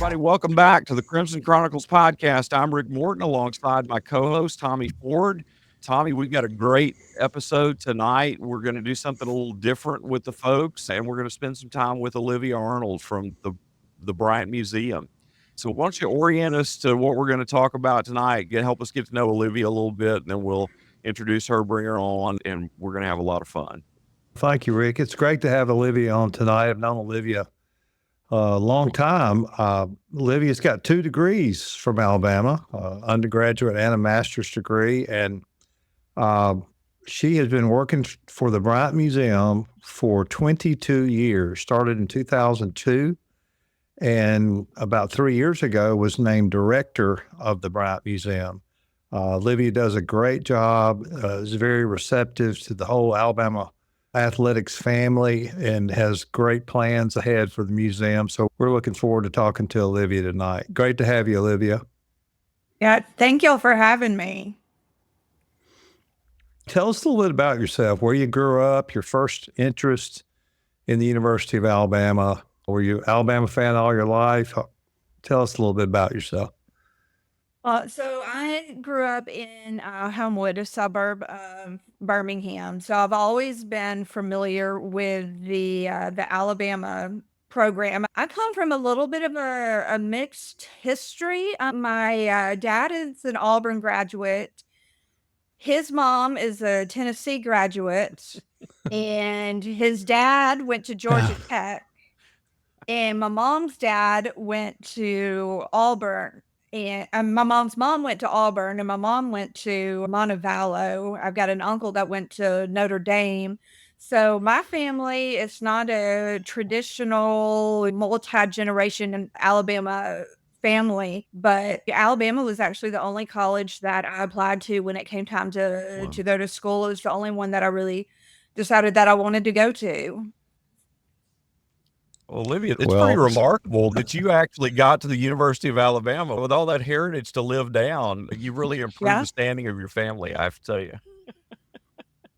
everybody. Welcome back to the Crimson Chronicles podcast. I'm Rick Morton alongside my co-host, Tommy Ford. Tommy, we've got a great episode tonight. We're going to do something a little different with the folks, and we're going to spend some time with Olivia Arnold from the Bryant Museum. So why don't you orient us to what we're going to talk about tonight? Help us get to know Olivia a little bit, and then we'll introduce her, bring her on, and we're going to have a lot of fun. Thank you, Rick. It's great to have Olivia on tonight. I've known Olivia a long time. Olivia's got 2 degrees from Alabama, undergraduate and a master's degree. And she has been working for the Bryant Museum for 22 years, started in 2002. And about 3 years ago was named director of the Bryant Museum. Olivia does a great job, is very receptive to the whole Alabama athletics family and has great plans ahead for the museum. So we're looking forward to talking to Olivia tonight. Great to have you, Olivia. Yeah, thank y'all for having me. Tell us a little bit about yourself, where you grew up, your first interest in the University of Alabama. Were you an Alabama fan all your life? Tell us a little bit about yourself. So I grew up in Homewood, a suburb of Birmingham. So I've always been familiar with the Alabama program. I come from a little bit of a mixed history. My dad is an Auburn graduate. His mom is a Tennessee graduate, and his dad went to Georgia Tech. And my mom's dad went to Auburn. And my mom's mom went to Auburn, and my mom went to Montevallo. I've got an uncle that went to Notre Dame. So my family is not a traditional multi-generation Alabama family, but Alabama was actually the only college that I applied to when it came time to go to school. It was the only one that I really decided that I wanted to go to. Olivia, it's pretty remarkable that you actually got to the University of Alabama with all that heritage to live down. You really improved the standing of your family, I have to tell you.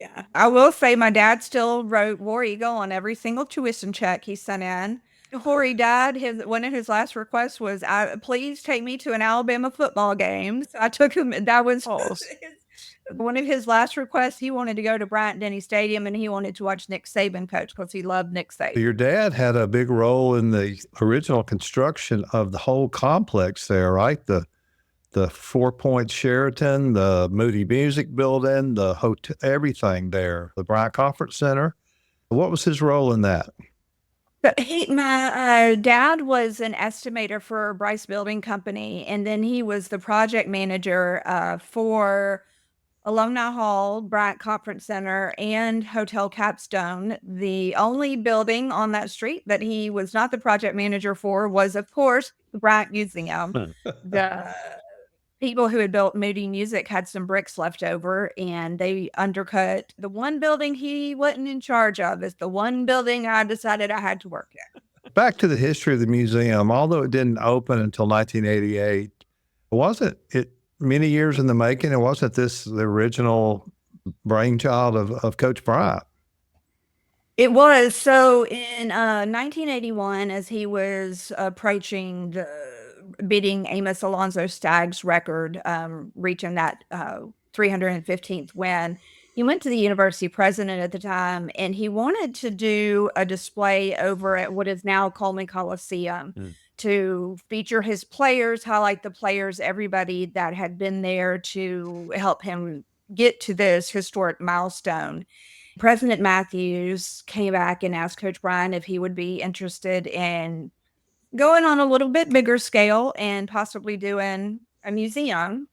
Yeah, I will say my dad still wrote War Eagle on every single tuition check he sent in. Before he died, one of his last requests was, please take me to an Alabama football game. So I took him. That was one of his last requests. He wanted to go to Bryant-Denny Stadium, and he wanted to watch Nick Saban coach because he loved Nick Saban. Your dad had a big role in the original construction of the whole complex there, right? The 4 Point Sheraton, the Moody Music Building, the hotel, everything there, the Bryant Conference Center. What was his role in that? My dad was an estimator for Bryce Building Company, and then he was the project manager for Alumni Hall, Bryant Conference Center, and Hotel Capstone. The only building on that street that he was not the project manager for was, of course, the Bryant Museum. The people who had built Moody Music had some bricks left over, and they undercut the one building he wasn't in charge of. It's the one building I decided I had to work at. Back to the history of the museum, although it didn't open until 1988, wasn't it many years in the making? And wasn't this the original brainchild of Coach Bryant? It was. So in 1981, as he was approaching beating Amos Alonzo Stagg's record, reaching that 315th win, he went to the university president at the time, and he wanted to do a display over at what is now Coleman Coliseum to feature his players, highlight the players, everybody that had been there to help him get to this historic milestone. President Matthews came back and asked Coach Bryant if he would be interested in going on a little bit bigger scale and possibly doing a museum.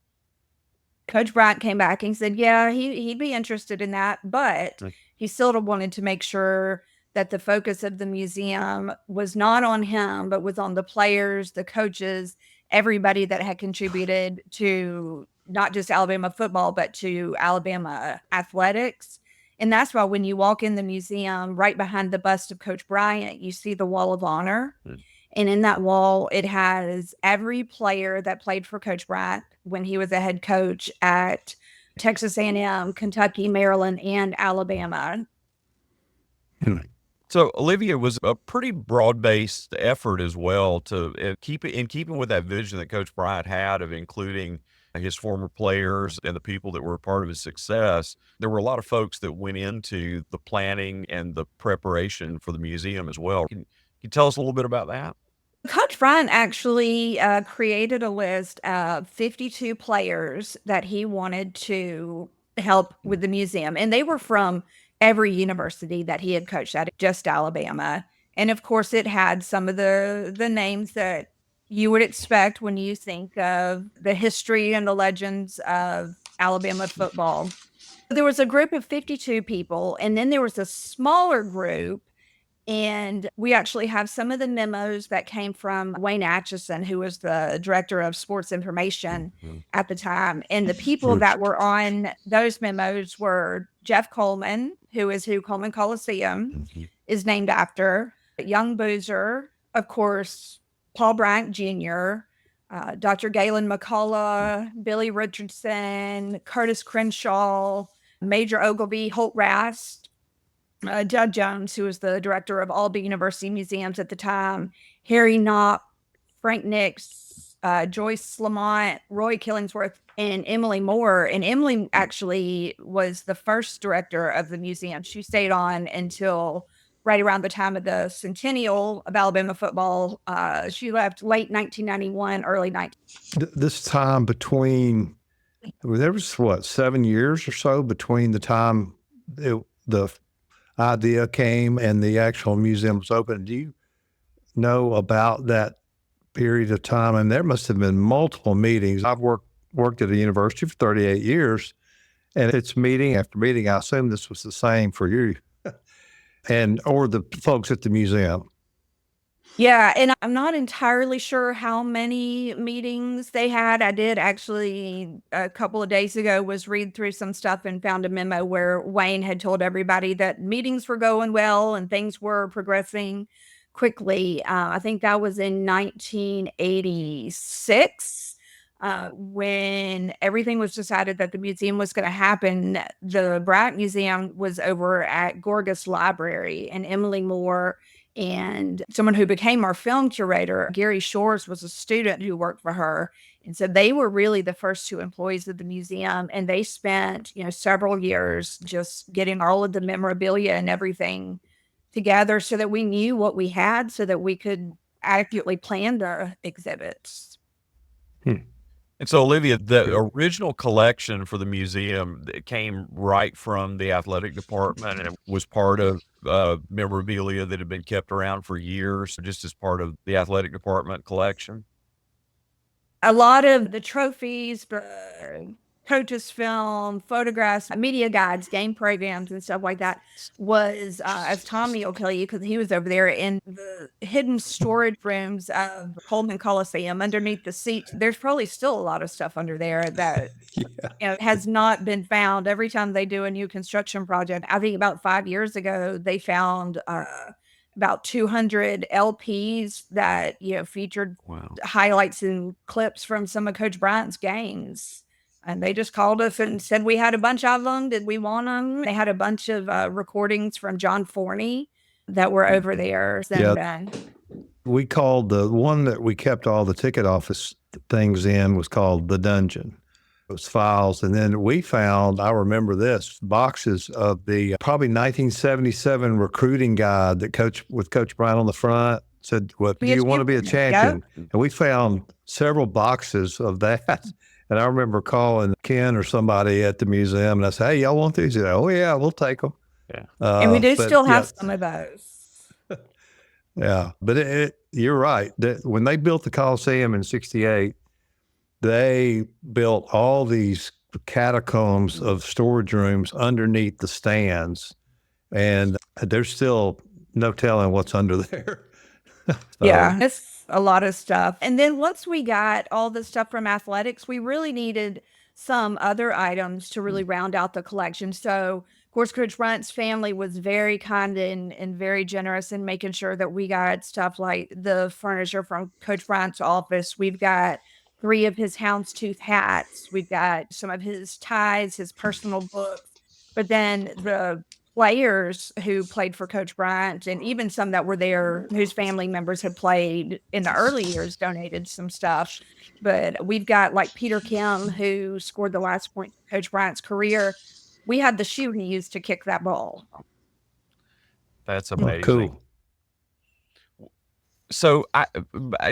Coach Bryant came back and said, yeah, he'd be interested in that, but he still wanted to make sure that the focus of the museum was not on him, but was on the players, the coaches, everybody that had contributed to not just Alabama football, but to Alabama athletics. And that's why when you walk in the museum, right behind the bust of Coach Bryant, you see the Wall of Honor. And in that wall, it has every player that played for Coach Bryant when he was a head coach at Texas A&M, Kentucky, Maryland, and Alabama. So Olivia was a pretty broad-based effort as well to keep it in keeping with that vision that Coach Bryant had of including his former players and the people that were a part of his success. There were a lot of folks that went into the planning and the preparation for the museum as well. Can you tell us a little bit about that? Coach Bryant actually created a list of 52 players that he wanted to help with the museum. And they were from every university that he had coached at, just Alabama. And of course, it had some of the names that you would expect when you think of the history and the legends of Alabama football. There was a group of 52 people, and then there was a smaller group, and we actually have some of the memos that came from Wayne Atchison, who was the director of sports information at the time. And the people that were on those memos were Jeff Coleman, who Coleman Coliseum is named after, Young Boozer, of course, Paul Bryant Jr., Dr. Galen McCullough, Billy Richardson, Curtis Crenshaw, Major Ogilvy, Holt Rast, Judd Jones, who was the director of all the university museums at the time, Harry Knopp, Frank Nix, Joyce Lamont, Roy Killingsworth, and Emily Moore. And Emily actually was the first director of the museum. She stayed on until right around the time of the centennial of Alabama football. She left late 1991, early 19. This time between, there was what, 7 years or so between the time the idea came and the actual museum was open. Do you know about that period of time? And there must have been multiple meetings. I've worked at a university for 38 years, and it's meeting after meeting. I assume this was the same for you and or the folks at the museum. Yeah, and I'm not entirely sure how many meetings they had. I did actually a couple of days ago was read through some stuff and found a memo where Wayne had told everybody that meetings were going well and things were progressing quickly. I think that was in 1986. When everything was decided that the museum was going to happen, the Bryant Museum was over at Gorgas Library, and Emily Moore and someone who became our film curator, Gary Shores, was a student who worked for her. And so they were really the first two employees of the museum. And they spent, several years just getting all of the memorabilia and everything together so that we knew what we had so that we could adequately plan the exhibits. And so, Olivia, the original collection for the museum came right from the athletic department, and it was part of memorabilia that had been kept around for years, just as part of the athletic department collection. A lot of the trophies, coaches' film, photographs, media guides, game programs, and stuff like that was, as Tommy will tell you, because he was over there in the hidden storage rooms of Coleman Coliseum underneath the seats. There's probably still a lot of stuff under there that has not been found. Every time they do a new construction project, I think about 5 years ago, they found about 200 LPs that featured highlights and clips from some of Coach Bryant's games. And they just called us and said we had a bunch of them. Did we want them? They had a bunch of recordings from John Forney that were over there. We called the one that we kept all the ticket office things in was called the dungeon. It was files. And then we found, I remember this, boxes of the probably 1977 recruiting guide that with Coach Bryant on the front said, well, do you want to be a champion? Yep. And we found several boxes of that. And I remember calling Ken or somebody at the museum, and I said, hey, y'all want these? Said, oh, yeah, we'll take them. Yeah. And we do still have some of those. Yeah. But you're right. When they built the Coliseum in 1968, they built all these catacombs of storage rooms underneath the stands. And there's still no telling what's under there. Yeah, it's a lot of stuff. And then once we got all the stuff from athletics, we really needed some other items to really round out the collection. So, of course, Coach Bryant's family was very kind and very generous in making sure that we got stuff like the furniture from Coach Bryant's office. We've got 3 of his houndstooth hats. We've got some of his ties, his personal books. But then the players who played for Coach Bryant, and even some that were there whose family members had played in the early years, donated some stuff. But we've got like Peter Kim, who scored the last point in Coach Bryant's career. We had the shoe he used to kick that ball. That's Oh, amazing. cool. So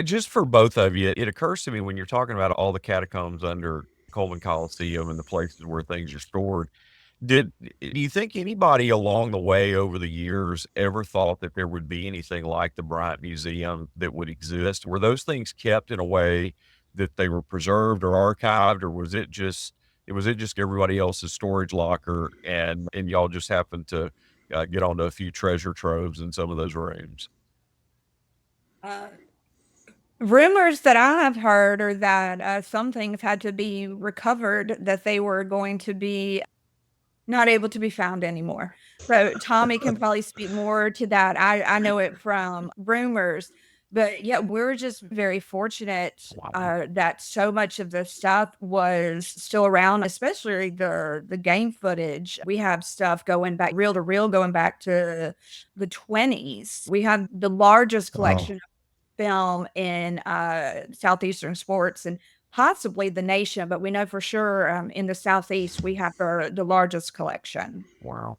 just for both of you, it occurs to me when you're talking about all the catacombs under Coleman Coliseum and the places where things are stored, do you think anybody along the way over the years ever thought that there would be anything like the Bryant Museum that would exist? Were those things kept in a way that they were preserved or archived, or was it just everybody else's storage locker and y'all just happened to get onto a few treasure troves in some of those rooms? Rumors that I have heard are that some things had to be recovered, that they were going to be not able to be found anymore. So Tommy can probably speak more to that. I know it from rumors, but yeah, we're just very fortunate that so much of the stuff was still around, especially the game footage. We have stuff going back reel to reel, going back to the 20s. We have the largest collection of film in Southeastern sports and possibly the nation, but we know for sure in the Southeast we have the largest collection. Wow.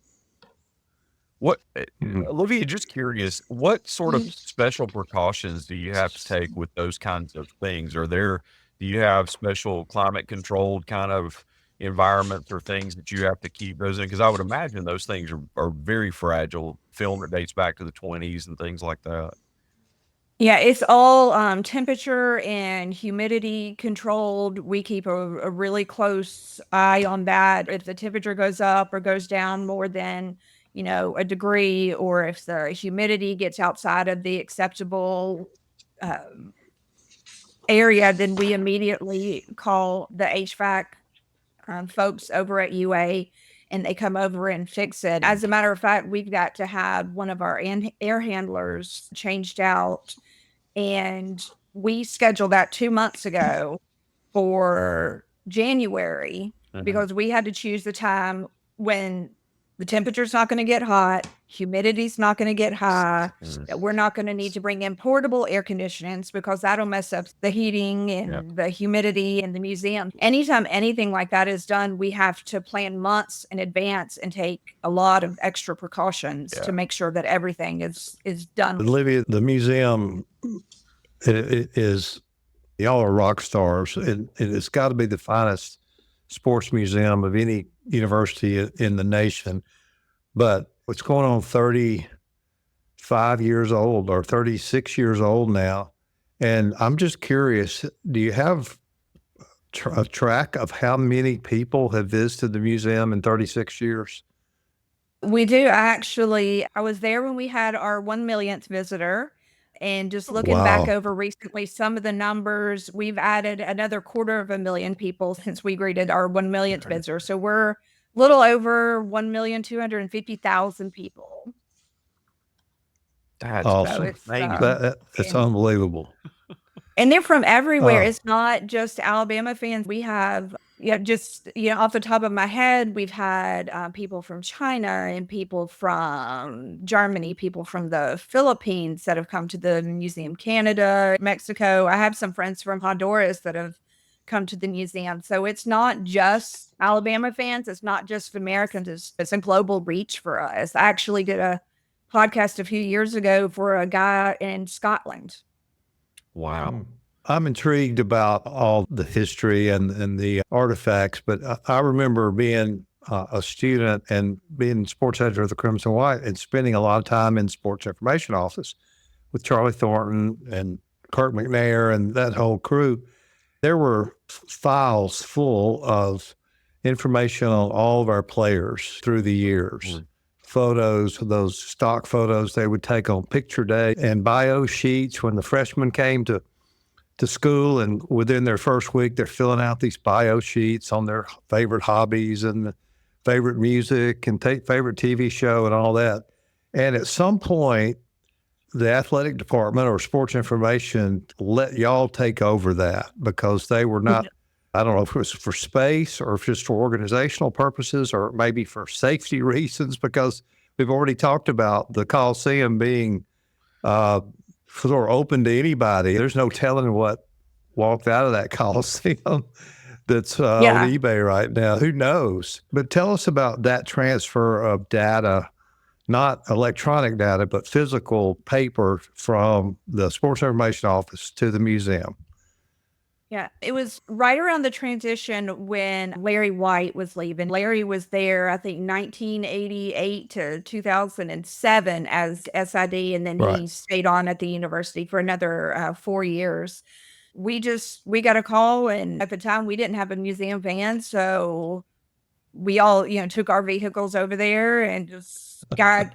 What, Olivia, just curious, what sort of special precautions do you have to take with those kinds of things? Do you have special climate controlled kind of environments or things that you have to keep those in? Because I would imagine those things are very fragile, film that dates back to the 20s and things like that. Yeah, it's all temperature and humidity controlled. We keep a really close eye on that. If the temperature goes up or goes down more than, a degree, or if the humidity gets outside of the acceptable area, then we immediately call the HVAC folks over at UA, and they come over and fix it. As a matter of fact, we've got to have one of our air handlers changed out, and we scheduled that 2 months ago for January because we had to choose the time when the temperature's not going to get hot, humidity's not going to get high, that we're not going to need to bring in portable air conditionings because that'll mess up the heating and the humidity in the museum. Anytime anything like that is done, we have to plan months in advance and take a lot of extra precautions to make sure that everything is done. Olivia, the museum it is, y'all are rock stars, and it's got to be the finest sports museum of any university in the nation. But it's going on 35 years old or 36 years old now. And I'm just curious, do you have a track of how many people have visited the museum in 36 years? We do. I was there when we had our 1 millionth visitor. And just looking back over recently, some of the numbers, we've added another 250,000 people since we greeted our 1 millionth visitor. So we're a little over 1,250,000 people. That's awesome. It's unbelievable. And they're from everywhere. It's not just Alabama fans. We have, off the top of my head, we've had people from China and people from Germany, people from the Philippines that have come to the museum, Canada, Mexico. I have some friends from Honduras that have come to the museum. So it's not just Alabama fans. It's not just Americans. It's a global reach for us. I actually did a podcast a few years ago for a guy in Scotland. Wow. I'm intrigued about all the history and the artifacts, but I remember being a student and being sports editor of the Crimson White and spending a lot of time in sports information office with Charlie Thornton and Kirk McNair and that whole crew. There were files full of information on all of our players through the years. Photos, those stock photos they would take on picture day, and bio sheets when the freshmen came to school, and within their first week, they're filling out these bio sheets on their favorite hobbies and favorite music and favorite TV show and all that. And at some point, the athletic department or sports information let y'all take over that because they were not, I don't know if it was for space or if just for organizational purposes or maybe for safety reasons, because We've already talked about the Coliseum being sort of open to anybody. There's no telling what walked out of that Coliseum that's on Yeah. eBay right now. Who knows? But tell us about that transfer of data, not electronic data, but physical paper from the Sports Information Office to the museum. Yeah, it was right around the transition when Larry White was leaving. Larry was there, I think, 1988 to 2007 as SID, and then Right. he stayed on at the university for another 4 years. We got a call, and at the time we didn't have a museum van, so we all, took our vehicles over there and just got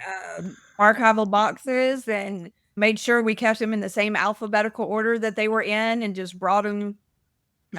archival boxes and made sure we kept them in the same alphabetical order that they were in, and just brought them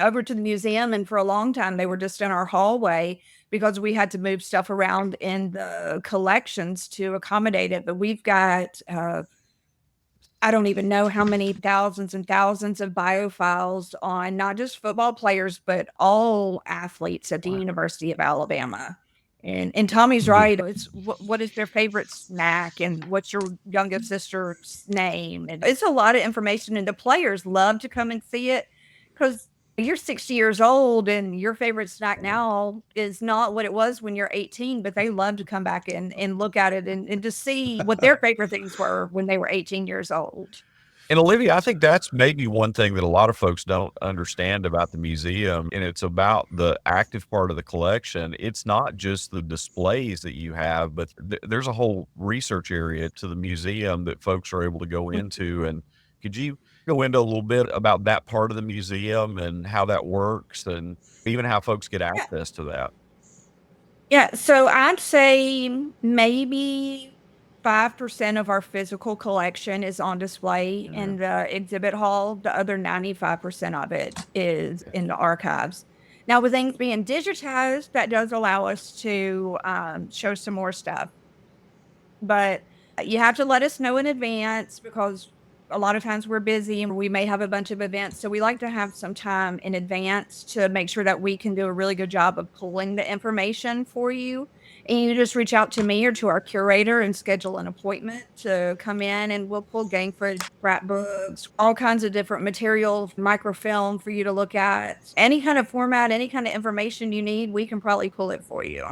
over to the museum. And for a long time, they were just in our hallway because we had to move stuff around in the collections to accommodate it. But we've got, I don't even know how many thousands and thousands of biofiles on not just football players, but all athletes at the Wow. University of Alabama. And Tommy's right. It's what is their favorite snack, and what's your youngest sister's name? And it's a lot of information, and the players love to come and see it because you're 60 years old and your favorite snack now is not what it was when you're 18, but they love to come back and look at it and to see what their favorite things were when they were 18 years old. And Olivia, I think that's maybe one thing that a lot of folks don't understand about the museum, and it's about the active part of the collection. It's not just the displays that you have, but there's a whole research area to the museum that folks are able to go into. And could you go into a little bit about that part of the museum and how that works, and even how folks get Yeah. access to that? Yeah, so I'd say maybe 5% of our physical collection is on display in the exhibit hall. The other 95% of it is in the archives. Now, with things being digitized, that does allow us to show some more stuff. But you have to let us know in advance because a lot of times we're busy and we may have a bunch of events. So we like to have some time in advance to make sure that we can do a really good job of pulling the information for you. And you just reach out to me or to our curator and schedule an appointment to come in, and we'll pull gang footage, scrapbooks, all kinds of different material, microfilm for you to look at. Any kind of format, any kind of information you need, we can probably pull it for you.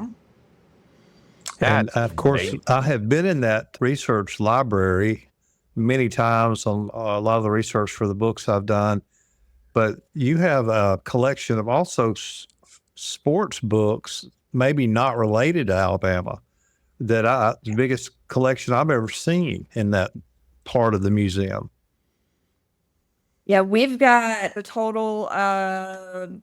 And That's of course, amazing. I have been in that research library many times on a lot of the research for the books I've done. But you have a collection of also sports books, maybe not related to Alabama, the biggest collection I've ever seen in that part of the museum. Yeah, we've got a total of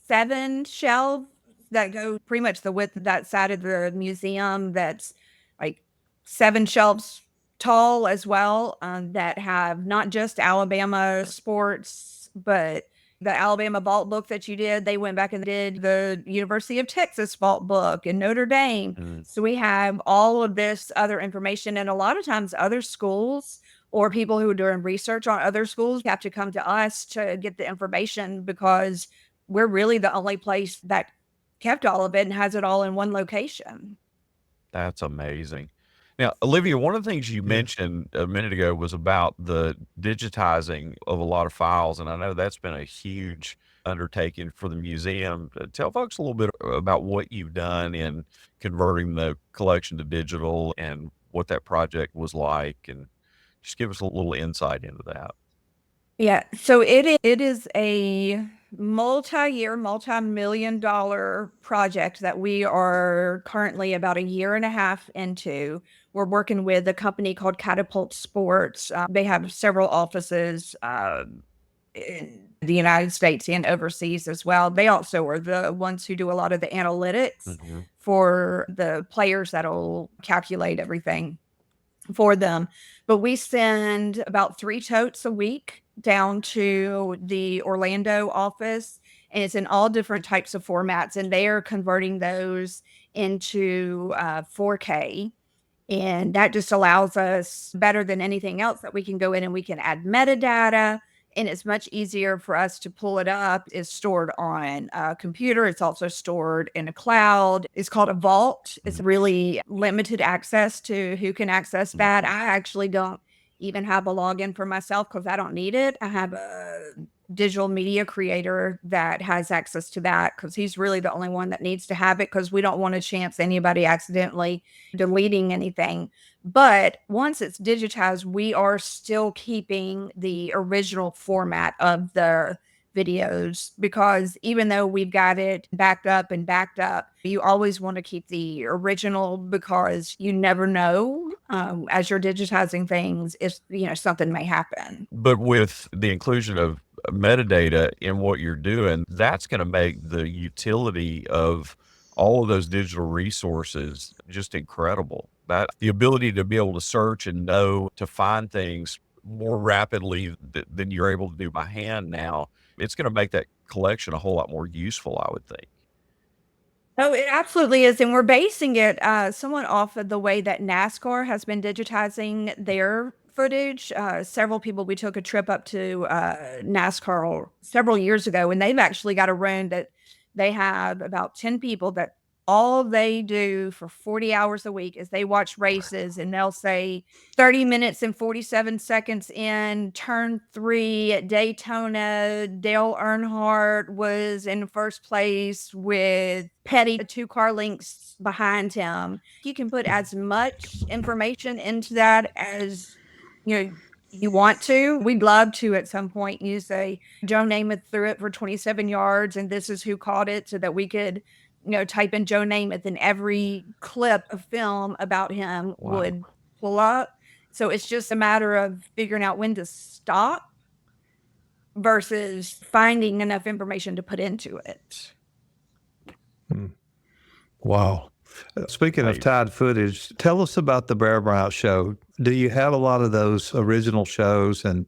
7 shelves that go pretty much the width of that side of the museum. That's like 7 shelves tall as well, that have not just Alabama sports, but the Alabama vault book that you did, they went back and did the University of Texas vault book and Notre Dame. Mm. So we have all of this other information, and a lot of times other schools or people who are doing research on other schools have to come to us to get the information because we're really the only place that kept all of it and has it all in one location. That's amazing. Now, Olivia, one of the things you Yeah. mentioned a minute ago was about the digitizing of a lot of files, and I know that's been a huge undertaking for the museum. Tell folks a little bit about what you've done in converting the collection to digital and what that project was like, and just give us a little insight into that. Yeah, so it is a multi-year, multi-million dollar project that we are currently about a year and a half into. We're working with a company called Catapult Sports. They have several offices in the United States and overseas as well. They also are the ones who do a lot of the analytics Mhm. for the players that'll calculate everything for them. But we send about 3 totes a week down to the Orlando office, and it's in all different types of formats, and they are converting those into 4K. And that just allows us, better than anything else, that we can go in and we can add metadata and it's much easier for us to pull it up. It's stored on a computer. It's also stored in a cloud. It's called a vault. It's really limited access to who can access that. I actually don't even have a login for myself because I don't need it. I have a digital media creator that has access to that because he's really the only one that needs to have it, because we don't want to chance anybody accidentally deleting anything. But once it's digitized, we are still keeping the original format of the videos, because even though we've got it backed up, you always want to keep the original, because you never know, as you're digitizing things, if something may happen. But with the inclusion of metadata in what you're doing, that's going to make the utility of all of those digital resources just incredible. That the ability to be able to search and know to find things more rapidly than you're able to do by hand now, it's going to make that collection a whole lot more useful, I would think. Oh, it absolutely is. And we're basing it somewhat off of the way that NASCAR has been digitizing their footage. Several people, we took a trip up to NASCAR several years ago, and they've actually got a room that they have about 10 people that all they do for 40 hours a week is they watch races, and they'll say 30 minutes and 47 seconds in turn 3 at Daytona, Dale Earnhardt was in first place with Petty 2 car lengths behind him. You can put as much information into that as you want to. We'd love to at some point you say Joe Namath threw it for 27 yards and this is who caught it, so that we could type in Joe Namath and every clip of film about him would pull up. So it's just a matter of figuring out when to stop versus finding enough information to put into it. Wow. Speaking of tied footage, tell us about the Bear Bryant show. Do you have a lot of those original shows? And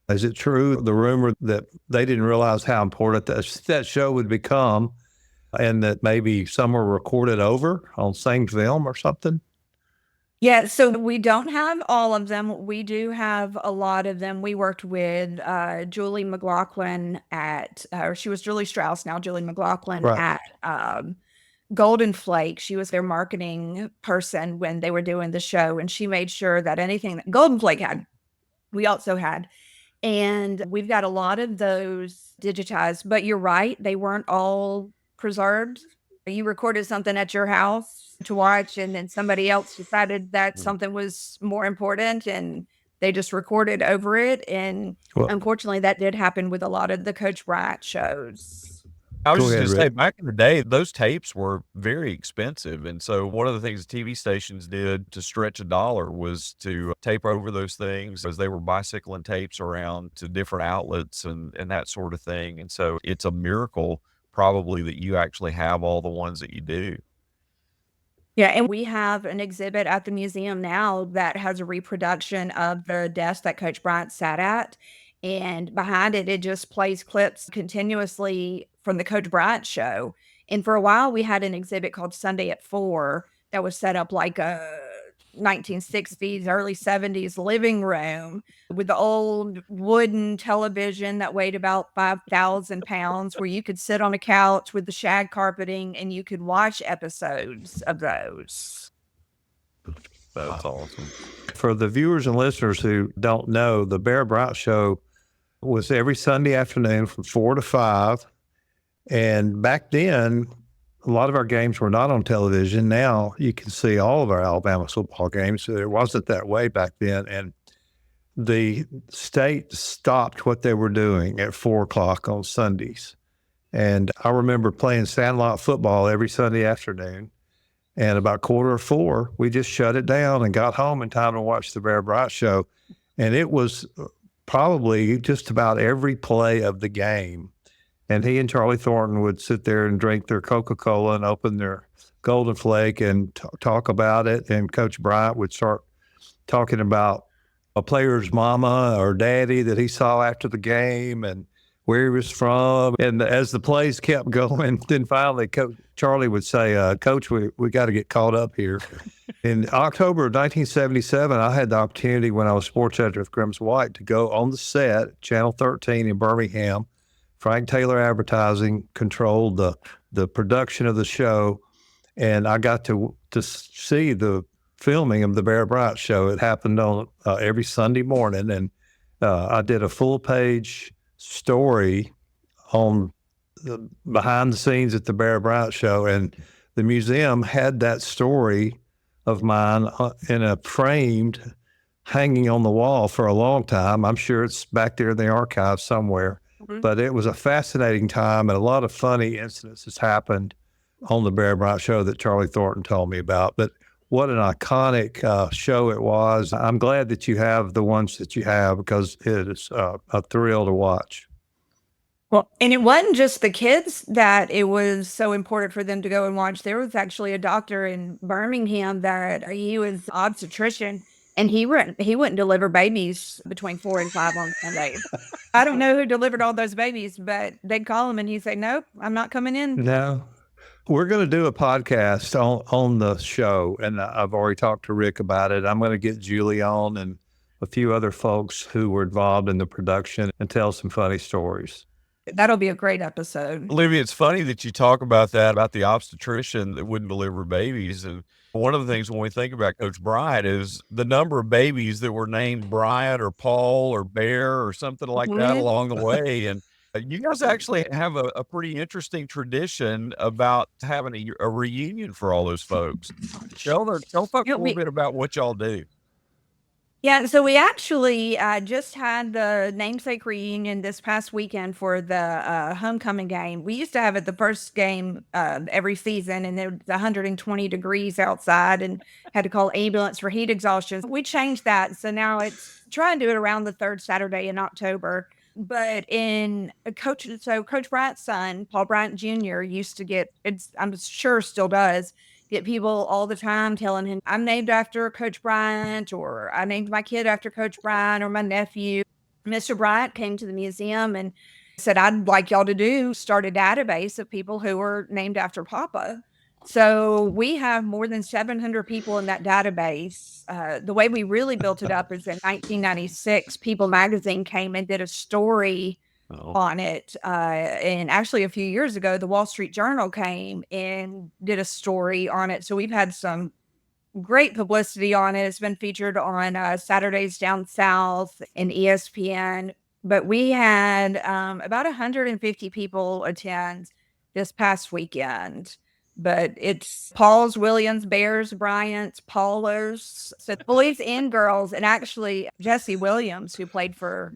is it true, the rumor that they didn't realize how important that show would become, and that maybe some were recorded over on same film or something? Yeah, so we don't have all of them. We do have a lot of them. We worked with Julie McLaughlin or she was Julie Strauss, now Julie McLaughlin, Right. at Golden Flake. She was their marketing person when they were doing the show, and she made sure that anything that Golden Flake had, we also had. And we've got a lot of those digitized, but you're right, they weren't all preserved. You recorded something at your house to watch, and then somebody else decided that something was more important and they just recorded over it. And unfortunately, that did happen with a lot of the Coach Bryant shows. I was Go just ahead, going to say, Rick. back in the day, those tapes were very expensive. And so one of the things the TV stations did to stretch a dollar was to tape over those things, as they were bicycling tapes around to different outlets and that sort of thing. And so it's a miracle probably that you actually have all the ones that you do. Yeah, and we have an exhibit at the museum now that has a reproduction of the desk that Coach Bryant sat at. And behind it, it just plays clips continuously from the Coach Bryant show. And for a while, we had an exhibit called Sunday at 4 that was set up like a 1960s, early 70s living room with the old wooden television that weighed about 5,000 pounds, where you could sit on a couch with the shag carpeting and you could watch episodes of those. That's awesome. For the viewers and listeners who don't know, the Bear Bryant show was every Sunday afternoon from 4 to 5. And back then, a lot of our games were not on television. Now you can see all of our Alabama football games. It wasn't that way back then. And the state stopped what they were doing at 4 o'clock on Sundays. And I remember playing sandlot football every Sunday afternoon. And about 3:45, we just shut it down and got home in time to watch the Bear Bryant show. And it was probably just about every play of the game. And he and Charlie Thornton would sit there and drink their Coca-Cola and open their Golden Flake and talk about it. And Coach Bryant would start talking about a player's mama or daddy that he saw after the game. And where he was from. And as the plays kept going, then finally Charlie would say, Coach, we got to get caught up here. In October of 1977, I had the opportunity when I was sports editor of Crimson White to go on the set, Channel 13 in Birmingham. Frank Taylor Advertising controlled the production of the show, and I got to see the filming of the Bear Bryant show. It happened on every Sunday morning, and I did a full-page story on behind the scenes at the Bear Bryant show, and the museum had that story of mine in a framed, hanging on the wall for a long time. I'm sure it's back there in the archive somewhere. Mm-hmm. But it was a fascinating time, and a lot of funny incidents has happened on the Bear Bryant show that Charlie Thornton told me about. But what an iconic show it was. I'm glad that you have the ones that you have, because it is a thrill to watch. Well, and it wasn't just the kids that it was so important for them to go and watch. There was actually a doctor in Birmingham that he was obstetrician, and he wouldn't deliver babies between 4 and 5 on Sundays. I don't know who delivered all those babies, but they'd call him and he'd say, "Nope, I'm not coming in." No. We're going to do a podcast on the show, and I've already talked to Rick about it. I'm going to get Julie on and a few other folks who were involved in the production and tell some funny stories. That'll be a great episode. Olivia, it's funny that you talk about that, about the obstetrician that wouldn't deliver babies. And one of the things when we think about Coach Bryant is the number of babies that were named Bryant or Paul or Bear or something like that along the way. And you guys actually have a pretty interesting tradition about having a reunion for all those folks. Tell folks a little bit about what y'all do. Yeah, so we actually just had the Namesake reunion this past weekend for the homecoming game. We used to have it the first game every season, and there was 120 degrees outside and had to call ambulance for heat exhaustion. We changed that, so now it's try and do it around the third Saturday in October. But Coach Bryant's son, Paul Bryant Jr., used to get, I'm sure still does, get people all the time telling him, "I'm named after Coach Bryant," or "I named my kid after Coach Bryant," or "my nephew." Mr. Bryant came to the museum and said, "I'd like y'all to start a database of people who were named after Papa." So we have more than 700 people in that database. The way we really built it up is in 1996, People magazine came and did a story on it. And actually a few years ago, the Wall Street Journal came and did a story on it. So we've had some great publicity on it. It's been featured on Saturdays Down South and ESPN. But we had about 150 people attend this past weekend. But it's Pauls, Williams, Bears, Bryants, Paulers, so boys and girls. And actually Jesse Williams, who played for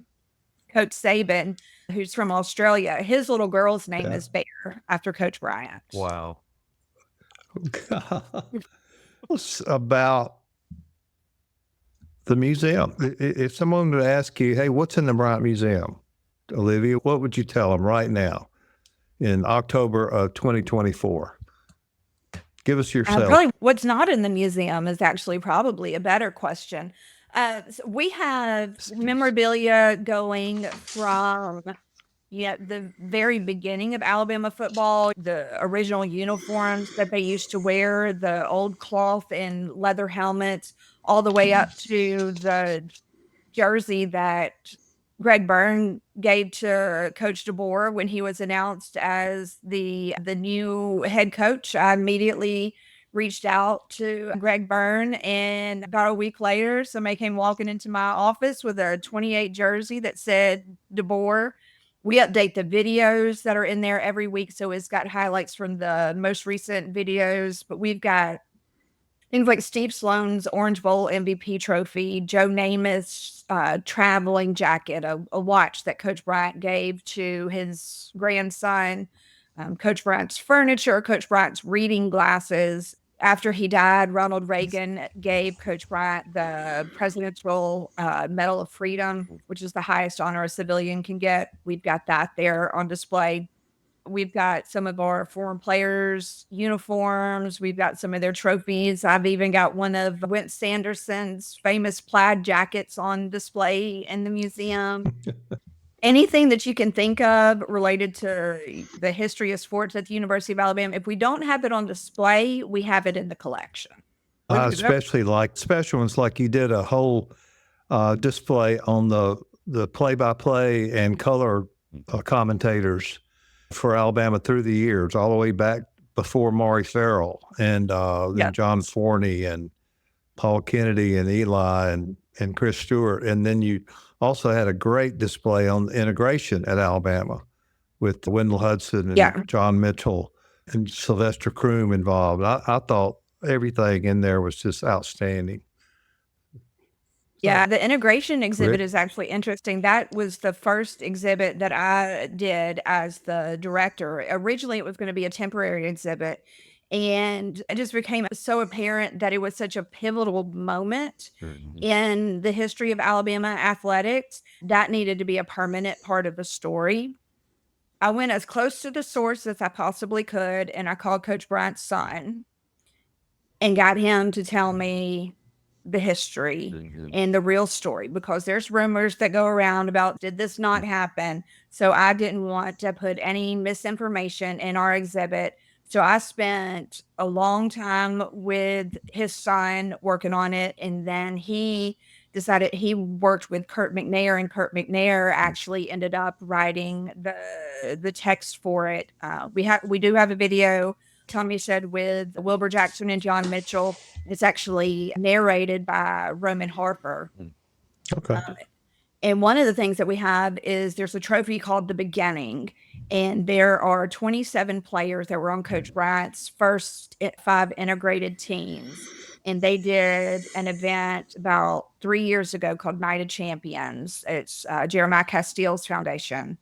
Coach Saban, who's from Australia, his little girl's name is Bear, after Coach Bryant. Wow. It's about the museum. If someone would ask you, "Hey, what's in the Bryant Museum?" Olivia, what would you tell them right now in October of 2024? Give us yourself. Probably what's not in the museum is actually probably a better question. So we have memorabilia going from the very beginning of Alabama football, the original uniforms that they used to wear, the old cloth and leather helmets, all the way up to the jersey that Greg Byrne gave to Coach DeBoer when he was announced as the new head coach. I immediately reached out to Greg Byrne, and about a week later, somebody came walking into my office with a 28 jersey that said DeBoer. We update the videos that are in there every week, so it's got highlights from the most recent videos, but we've got things like Steve Sloan's Orange Bowl MVP trophy, Joe Namath's traveling jacket, a watch that Coach Bryant gave to his grandson, Coach Bryant's furniture, Coach Bryant's reading glasses. After he died, Ronald Reagan gave Coach Bryant the Presidential Medal of Freedom, which is the highest honor a civilian can get. We've got that there on display. We've got some of our foreign players' uniforms. We've got some of their trophies. I've even got one of Wentz Sanderson's famous plaid jackets on display in the museum. anything that you can think of related to the history of sports at the University of Alabama. If we don't have it on display, we have it in the collection. I especially like special ones, like you did a whole display on the play-by-play and color commentators for Alabama through the years, all the way back before Maury Farrell and then John Forney and Paul Kennedy and Eli and Chris Stewart. And then you also had a great display on integration at Alabama with Wendell Hudson and John Mitchell and Sylvester Croom involved. I thought everything in there was just outstanding. Yeah, the integration exhibit is actually interesting. That was the first exhibit that I did as the director. Originally, it was going to be a temporary exhibit, and it just became so apparent that it was such a pivotal moment in the history of Alabama athletics that needed to be a permanent part of the story. I went as close to the source as I possibly could, and I called Coach Bryant's son and got him to tell me the history and the real story, because there's rumors that go around about, did this not happen? So I didn't want to put any misinformation in our exhibit. So I spent a long time with his son working on it. And then he decided, he worked with Kurt McNair, and Kurt McNair actually ended up writing the text for it. We do have a video, Tommy said, with Wilbur Jackson and John Mitchell. It's actually narrated by Roman Harper. Okay. And one of the things that we have is there's a trophy called The Beginning, and there are 27 players that were on Coach Bryant's first 5 integrated teams. And they did an event about 3 years ago called Night of Champions. It's Jeremiah Castile's foundation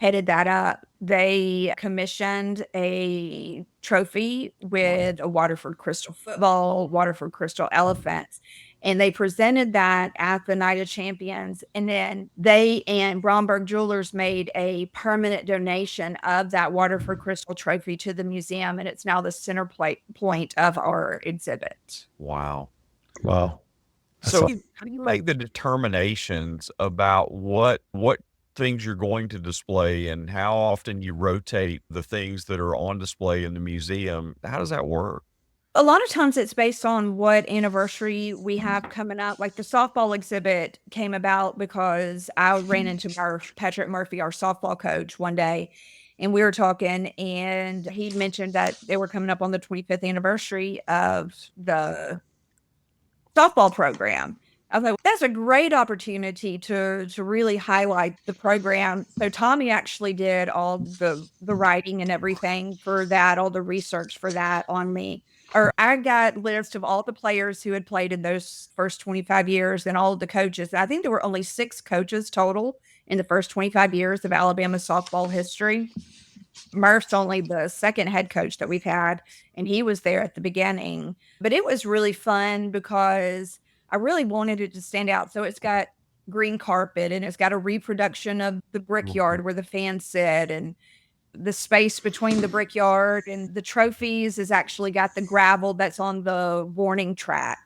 headed that up. They commissioned a trophy with a Waterford Crystal football, Waterford Crystal elephants, and they presented that at the Night of Champions. And then they and Bromberg Jewelers made a permanent donation of that Waterford Crystal trophy to the museum, and it's now the center point of our exhibit. Wow. So how do you make the determinations about what things you're going to display and how often you rotate the things that are on display in the museum? How does that work? A lot of times it's based on what anniversary we have coming up. Like the softball exhibit came about because I ran into Patrick Murphy, our softball coach, one day, and we were talking, and he mentioned that they were coming up on the 25th anniversary of the softball program. I was like, that's a great opportunity to really highlight the program. So Tommy actually did all the writing and everything for that, all the research for that on me. Or I got lists of all the players who had played in those first 25 years and all of the coaches. I think there were only 6 coaches total in the first 25 years of Alabama softball history. Murph's only the second head coach that we've had, and he was there at the beginning. But it was really fun because I really wanted it to stand out. So it's got green carpet, and it's got a reproduction of the brickyard where the fans sit, and the space between the brickyard and the trophies is actually got the gravel that's on the warning track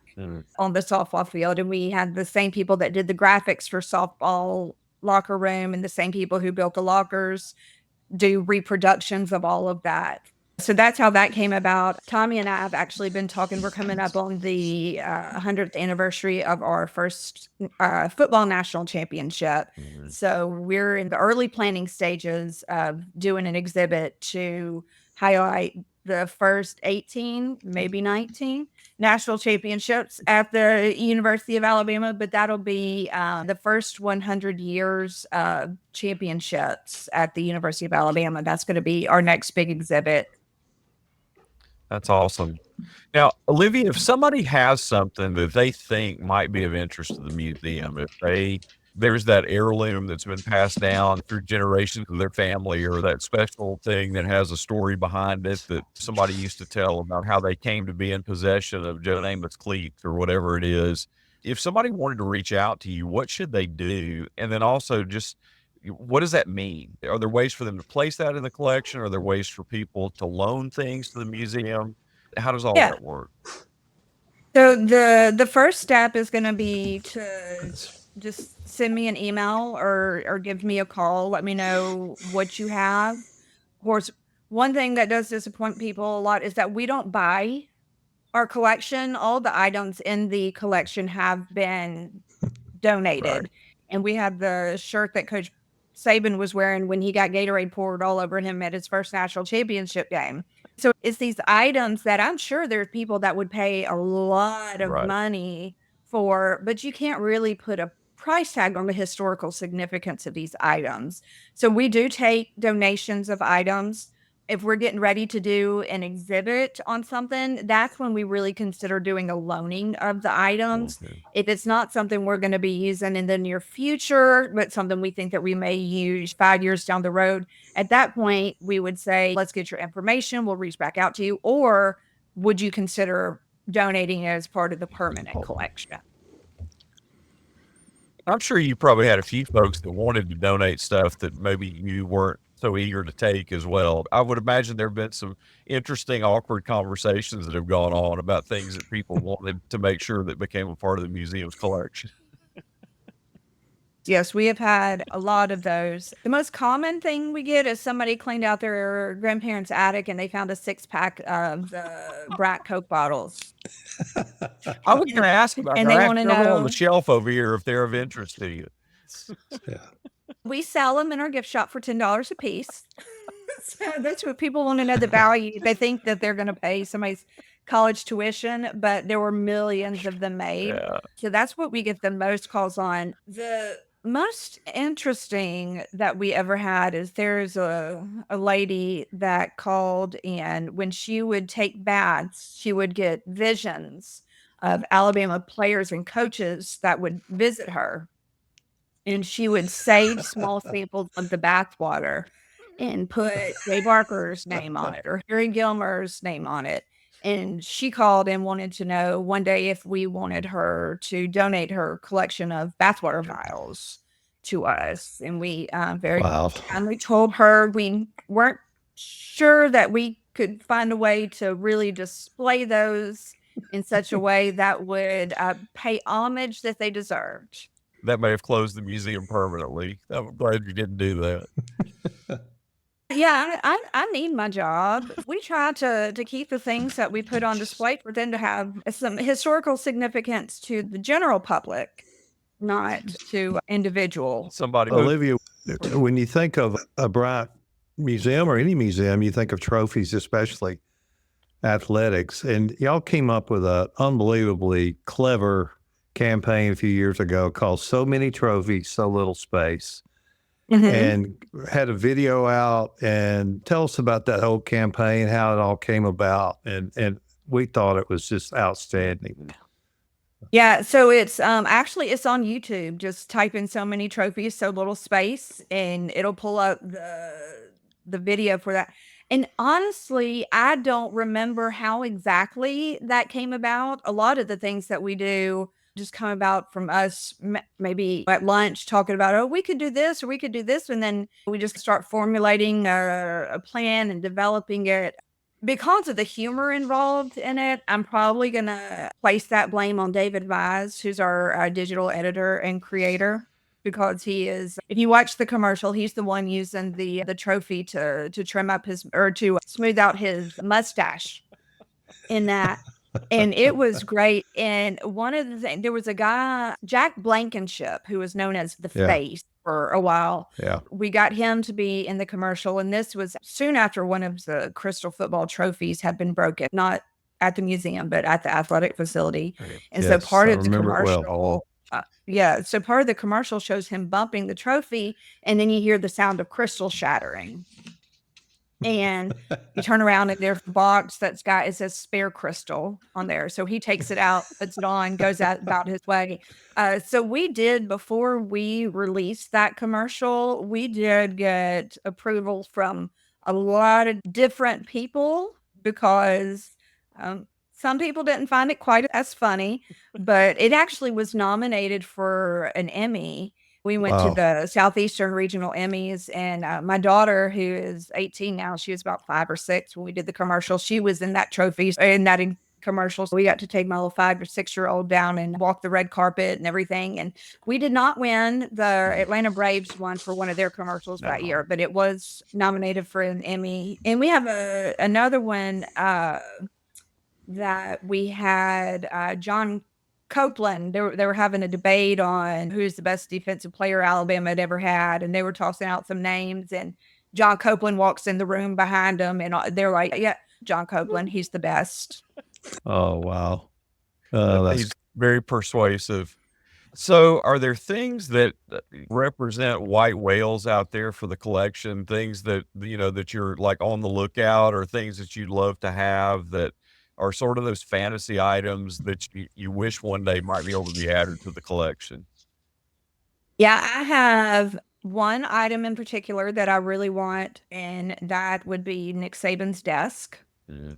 on the softball field. And we had the same people that did the graphics for softball locker room, and the same people who built the lockers do reproductions of all of that. So that's how that came about. Tommy and I have actually been talking. We're coming up on the 100th anniversary of our first football national championship. So we're in the early planning stages of doing an exhibit to highlight the first 18, maybe 19 national championships at the University of Alabama, but that'll be the first 100 years of championships at the University of Alabama. That's going to be our next big exhibit. That's awesome. Now, Olivia, if somebody has something that they think might be of interest to the museum, there's that heirloom that's been passed down through generations of their family, or that special thing that has a story behind it that somebody used to tell about how they came to be in possession of Joe Namath's cleats or whatever it is. If somebody wanted to reach out to you, what should they do? And then also just, what does that mean? Are there ways for them to place that in the collection? Are there ways for people to loan things to the museum? How does all that work? So the first step is going to be to just send me an email or give me a call. Let me know what you have. Of course, one thing that does disappoint people a lot is that we don't buy our collection. All the items in the collection have been Right. donated. And we have the shirt that Coach Saban was wearing when he got Gatorade poured all over him at his first national championship game. So it's these items that I'm sure there's people that would pay a lot of Right. money for, but you can't really put a price tag on the historical significance of these items. So we do take donations of items. If we're getting ready to do an exhibit on something, that's when we really consider doing a loaning of the items. Okay. If it's not something we're going to be using in the near future, but something we think that we may use 5 years down the road, at that point, we would say, let's get your information. We'll reach back out to you. Or would you consider donating it as part of the permanent collection? I'm sure you probably had a few folks that wanted to donate stuff that maybe you weren't so eager to take as well. I would imagine there have been some interesting, awkward conversations that have gone on about things that people wanted to make sure that became a part of the museum's collection. Yes, we have had a lot of those. The most common thing we get is somebody cleaned out their grandparents' attic and they found a 6-pack of the Brat Coke bottles. I was going to ask about And that. they I have want to several on the know. shelf over here if they're of interest to you. We sell them in our gift shop for $10 a piece. So that's what people want to know, the value. They think that they're going to pay somebody's college tuition, but there were millions of them made. Yeah. So that's what we get the most calls on. The most interesting that we ever had is there's a lady that called, and when she would take baths, she would get visions of Alabama players and coaches that would visit her. And she would save small samples of the bath water and put Ray Barker's name on it or Harry Gilmer's name on it. And she called and wanted to know one day if we wanted her to donate her collection of bathwater vials to us. And we very Wow. kindly told her we weren't sure that we could find a way to really display those in such a way that would pay homage that they deserved. That may have closed the museum permanently. I'm glad you didn't do that. Yeah, I need my job. We try to keep the things that we put on display for them to have some historical significance to the general public, not to individuals. Somebody Olivia, when you think of a Bryant Museum or any museum, you think of trophies, especially athletics. And y'all came up with an unbelievably clever campaign a few years ago called So Many Trophies, So Little Space, and had a video out. And tell us about that whole campaign, how it all came about. And we thought it was just outstanding. Yeah, so it's actually it's on YouTube. Just type in So Many Trophies, So Little Space, and it'll pull up the video for that. And honestly, I don't remember how exactly that came about. A lot of the things that we do just come about from us maybe at lunch talking about, oh, we could do this or we could do this. And then we just start formulating a plan and developing it. Because of the humor involved in it, I'm probably going to place that blame on David Vise, who's our digital editor and creator, because he is, if you watch the commercial, he's the one using the trophy to trim up his, or to smooth out his mustache in that. And it was great. And one of the things, there was a guy, Jack Blankenship, who was known as the Face for a while. Yeah. We got him to be in the commercial. And this was soon after one of the crystal football trophies had been broken, not at the museum, but at the athletic facility. And so part of the commercial, so part of the commercial shows him bumping the trophy, and then you hear the sound of crystal shattering. And you turn around and there's a box that's got, it says spare crystal on there. So he takes it out, puts it on, goes out about his way. So we did, before we released that commercial, we did get approval from a lot of different people because some people didn't find it quite as funny, but it actually was nominated for an Emmy. We went to the Southeastern Regional Emmys, and my daughter, who is 18 now, she was about 5 or 6 when we did the commercial. She was in that trophy, in that commercials. We got to take my little 5 or 6-year-old down and walk the red carpet and everything. And we did not win. The Atlanta Braves won for one of their commercials that year, but it was nominated for an Emmy. And we have another one that we had John Copeland. They were having a debate on who's the best defensive player Alabama had ever had, and they were tossing out some names, and John Copeland walks in the room behind them, and they're like, yeah, John Copeland, he's the best. Oh, wow. He's very persuasive. So are there things that represent white whales out there for the collection, things that, that you're like on the lookout, or things that you'd love to have that are sort of those fantasy items that you wish one day might be able to be added to the collection? Yeah, I have one item in particular that I really want, and that would be Nick Saban's desk. Yeah.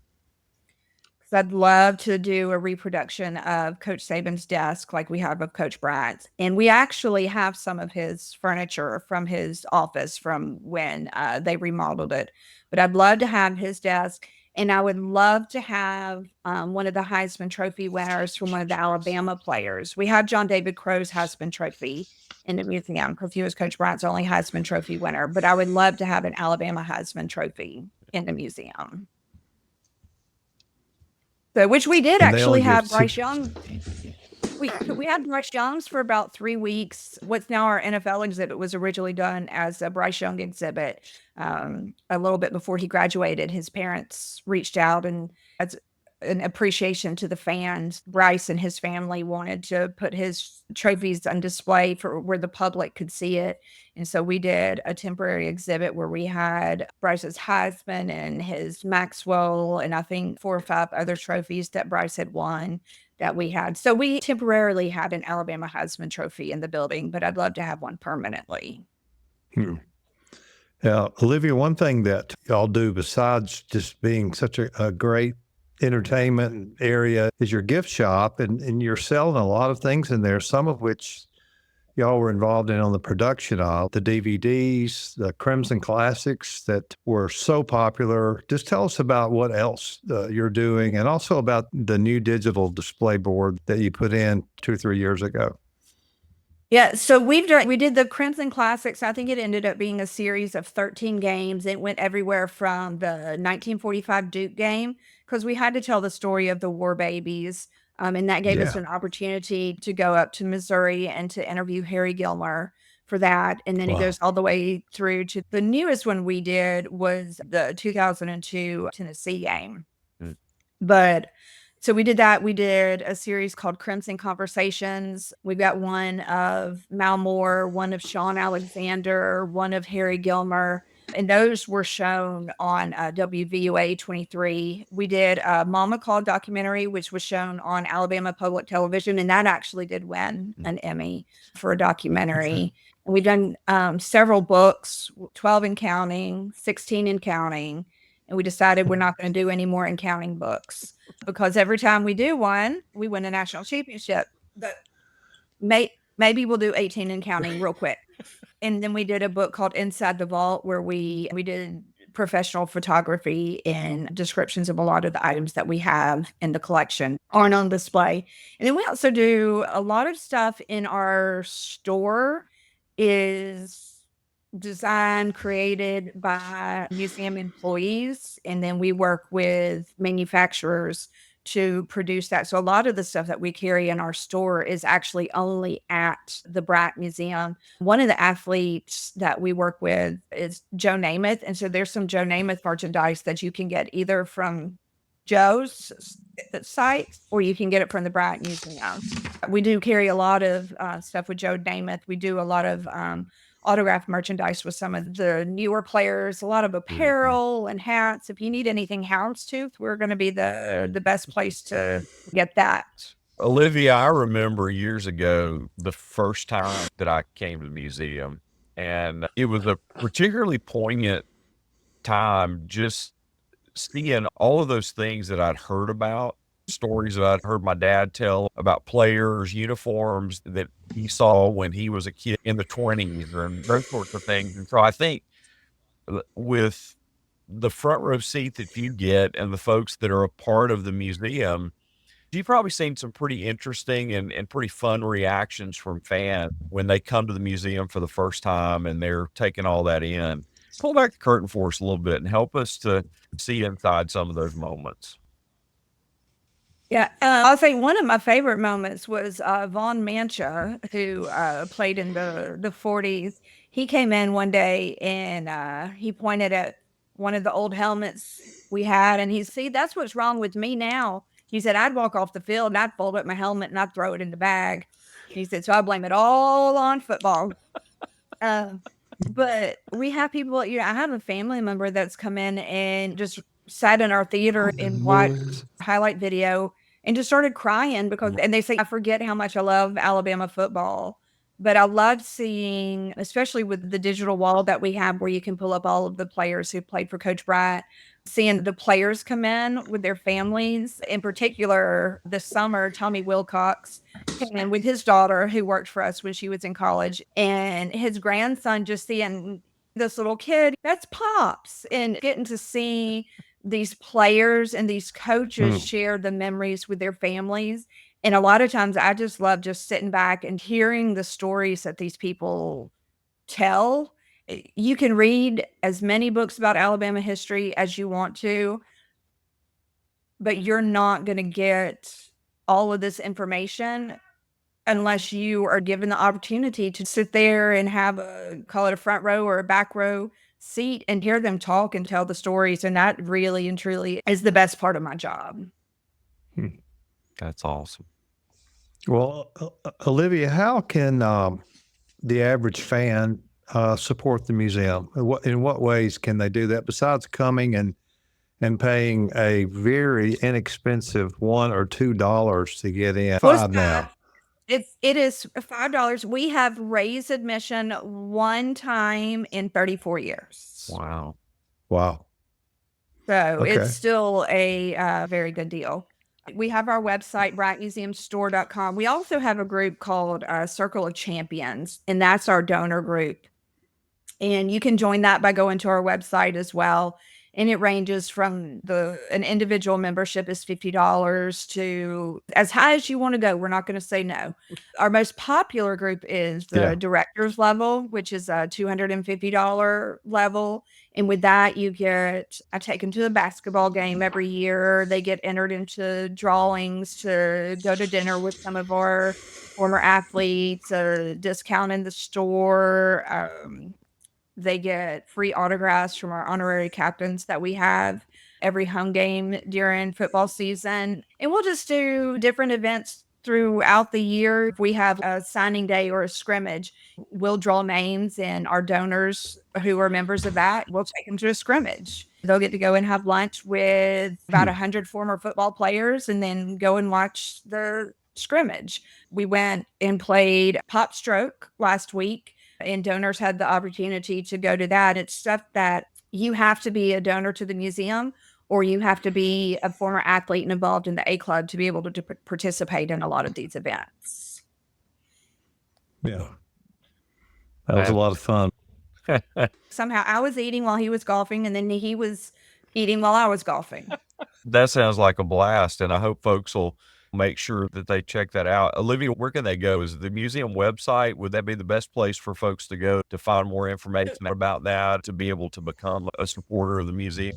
I'd love to do a reproduction of Coach Saban's desk like we have of Coach Bryant's. And we actually have some of his furniture from his office from when they remodeled it. But I'd love to have his desk. And I would love to have one of the Heisman Trophy winners from one of the Alabama players. We have John David Crow's Heisman Trophy in the museum because he was Coach Bryant's only Heisman Trophy winner. But I would love to have an Alabama Heisman Trophy in the museum. So, which we did actually have Bryce Young. We had Bryce Young's for about 3 weeks. What's now our NFL exhibit was originally done as a Bryce Young exhibit. A little bit before he graduated, his parents reached out, and as an appreciation to the fans, Bryce and his family wanted to put his trophies on display for where the public could see it. And so we did a temporary exhibit where we had Bryce's Heisman and his Maxwell, and I think 4 or 5 other trophies that Bryce had won that we had. So we temporarily had an Alabama Heisman Trophy in the building, but I'd love to have one permanently. Yeah, Olivia, one thing that y'all do besides just being such a great entertainment area is your gift shop, and you're selling a lot of things in there, some of which y'all were involved in on the production of, the DVDs, the Crimson Classics that were so popular. Just tell us about what else you're doing, and also about the new digital display board that you put in 2 or 3 years ago. Yeah, so we did the Crimson Classics. I think it ended up being a series of 13 games. It went everywhere from the 1945 Duke game, because we had to tell the story of the war babies. And that gave us an opportunity to go up to Missouri and to interview Harry Gilmer for that. And then it goes all the way through to the newest one we did was the 2002 Tennessee game. But so we did that. We did a series called Crimson Conversations. We've got one of Mal Moore, one of Sean Alexander, one of Harry Gilmer. And those were shown on WVUA 23. We did a Mama Called documentary, which was shown on Alabama Public Television. And that actually did win an Emmy for a documentary. And we've done several books, 12 and counting, 16 and counting. And we decided we're not going to do any more in counting books, because every time we do one, we win a national championship. But maybe we'll do 18 and counting real quick. And then we did a book called Inside the Vault, where we did professional photography and descriptions of a lot of the items that we have in the collection aren't on display. And then we also do a lot of stuff in our store is designed, created by museum employees, and then we work with manufacturers to produce that. So a lot of the stuff that we carry in our store is actually only at the Bryant Museum. One of the athletes that we work with is Joe Namath, and so there's some Joe Namath merchandise that you can get either from Joe's site, or you can get it from the Bryant Museum. We do carry a lot of stuff with Joe Namath. We do a lot of autographed merchandise with some of the newer players, a lot of apparel and hats. If you need anything houndstooth, we're going to be the best place to get that. Olivia, I remember years ago, the first time that I came to the museum, and it was a particularly poignant time just seeing all of those things that I'd heard about, stories that I'd heard my dad tell about players, uniforms that he saw when he was a kid in the 20s and those sorts of things. And so I think with the front row seat that you get and the folks that are a part of the museum, you've probably seen some pretty interesting and pretty fun reactions from fans when they come to the museum for the first time and they're taking all that in. Pull back the curtain for us a little bit and help us to see inside some of those moments. Yeah, I'll say one of my favorite moments was Von Mancha, who played in the 40s. He came in one day and he pointed at one of the old helmets we had, and he see, that's what's wrong with me now. He said I'd walk off the field and I'd fold up my helmet and I'd throw it in the bag. He said, so I blame it all on football. But we have people, you know, I have a family member that's come in and just sat in our theater and watched highlight video and just started crying because, and they say, I forget how much I love Alabama football. But I love seeing, especially with the digital wall that we have where you can pull up all of the players who played for Coach Bryant, seeing the players come in with their families. In particular, this summer, Tommy Wilcox came in with his daughter who worked for us when she was in college, and his grandson, just seeing this little kid, that's Pops, and getting to see these players and these coaches share the memories with their families. And a lot of times I just love just sitting back and hearing the stories that these people tell. You can read as many books about Alabama history as you want to, but you're not going to get all of this information unless you are given the opportunity to sit there and have a, call it a front row or a back row seat and hear them talk and tell the stories. And that really and truly is the best part of my job. That's awesome. Well, Olivia, how can the average fan support the museum? In what ways can they do that besides coming and paying a very inexpensive $1 or $2 to get in? $5 now. It is $5. We have raised admission one time in 34 years. Wow. Wow. So Okay. it's still a very good deal. We have our website, bryantmuseumstore.com. We also have a group called Circle of Champions, and that's our donor group. And you can join that by going to our website as well. And it ranges from an individual membership is $50 to as high as you want to go. We're not going to say no. Our most popular group is the director's level, which is a $250 level. And with that, I take them to a basketball game every year. They get entered into drawings to go to dinner with some of our former athletes, a discount in the store. They get free autographs from our honorary captains that we have every home game during football season. And we'll just do different events throughout the year. If we have a signing day or a scrimmage, we'll draw names, and our donors who are members of that, we'll take them to a scrimmage. They'll get to go and have lunch with about 100 former football players and then go and watch the scrimmage. We went and played Pop Stroke last week, and donors had the opportunity to go to that. It's stuff that you have to be a donor to the museum, or you have to be a former athlete and involved in the A Club to be able to participate in a lot of these events. Yeah. That was a lot of fun. Somehow I was eating while he was golfing, and then he was eating while I was golfing. That sounds like a blast, and I hope folks will make sure that they check that out. Olivia, where can they go? Is the museum website, would that be the best place for folks to go to find more information about that, to be able to become a supporter of the museum?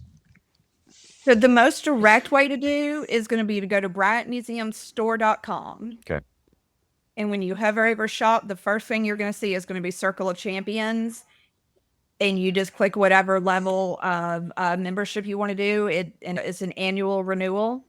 So the most direct way to do is going to be to go to bryantmuseumstore.com. Okay. And when you hover over shop, the first thing you're going to see is going to be Circle of Champions. And you just click whatever level of membership you want to do. And it's an annual renewal.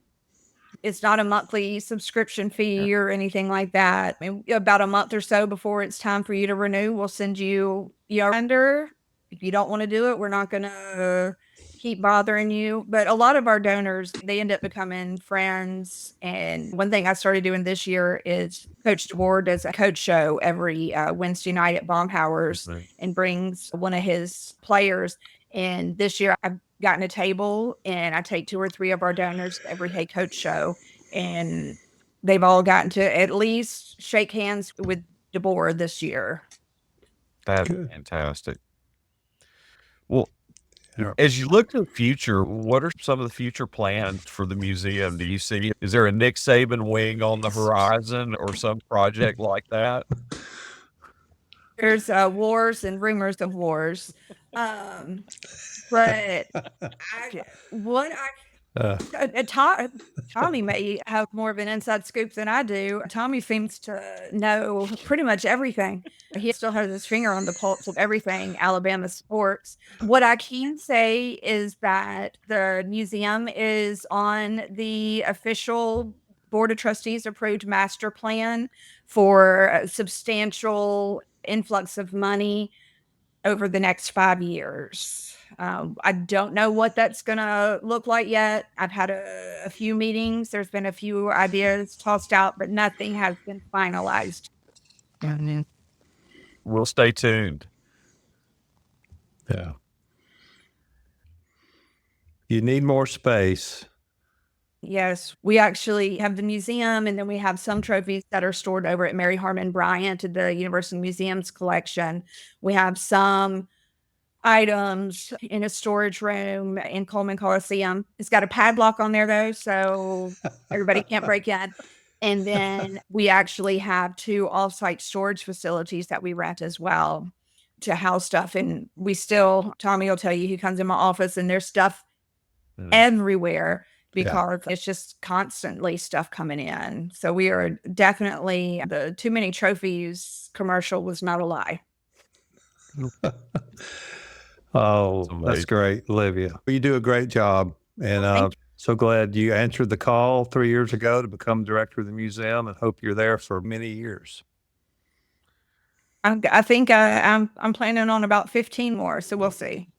It's not a monthly subscription fee or anything like that. I mean, about a month or so before it's time for you to renew, we'll send you your reminder. If you don't want to do it, we're not going to keep bothering you. But a lot of our donors, they end up becoming friends. And one thing I started doing this year is Coach Ward does a coach show every Wednesday night at Baumhauer's and brings one of his players. And this year I've gotten a table, and I take 2 or 3 of our donors to every Hey Coach show, and they've all gotten to at least shake hands with DeBoer this year. That's fantastic. Well, Yeah. As you look to the future, what are some of the future plans for the museum? Do you see, is there a Nick Saban wing on the horizon or some project like that? There's wars and rumors of wars. Um, but what Uh, Tommy may have more of an inside scoop than I do. Tommy seems to know pretty much everything. He still has his finger on the pulse of everything Alabama sports. What I can say is that the museum is on the official Board of Trustees approved master plan for a substantial influx of money over the next 5 years. I don't know what that's going to look like yet. I've had a few meetings. There's been a few ideas tossed out, but nothing has been finalized. We'll stay tuned. yeah. You need more space. Yes, we actually have the museum, and then we have some trophies that are stored over at Mary Harmon Bryant at the University Museum's collection. We have some items in a storage room in Coleman Coliseum. It's got a padlock on there though, so everybody can't break in. And then we actually have 2 off-site storage facilities that we rent as well to house stuff. And we still, Tommy will tell you, he comes in my office and there's stuff everywhere because it's just constantly stuff coming in. So we are definitely, the too many trophies commercial was not a lie. Oh, That's that's great, Olivia. You do a great job. And Thank so glad you answered the call 3 years ago to become director of the museum, and hope you're there for many years. I think I'm planning on about 15 more, so we'll see.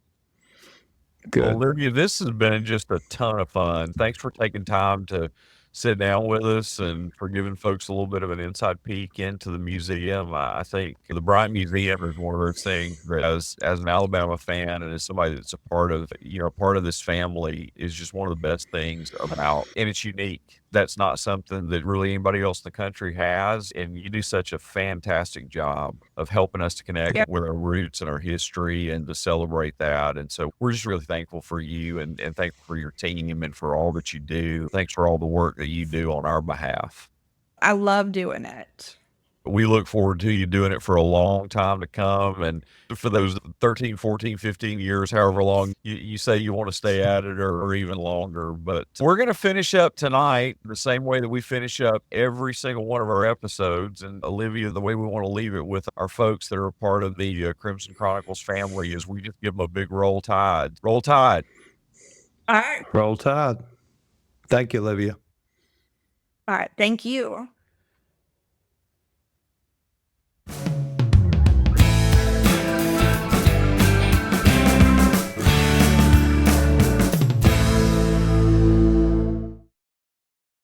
Good. Well, Olivia, this has been just a ton of fun. Thanks for taking time to sit down with us and for giving folks a little bit of an inside peek into the museum. I think the Bryant Museum is one of those things that as an Alabama fan and as somebody that's a part of, part of this family, is just one of the best things about, and it's unique. That's not something that really anybody else in the country has. And you do such a fantastic job of helping us to connect with our roots and our history and to celebrate that. And so we're just really thankful for you and thankful for your team and for all that you do. Thanks for all the work that you do on our behalf. I love doing it. We look forward to you doing it for a long time to come. And for those 13, 14, 15 years, however long you say you want to stay at it, or even longer. But we're going to finish up tonight the same way that we finish up every single one of our episodes. And Olivia, the way we want to leave it with our folks that are a part of the Crimson Chronicles family is we just give them a big roll tide. Roll tide. All right. Roll Tide. Thank you, Olivia. All right. Thank you.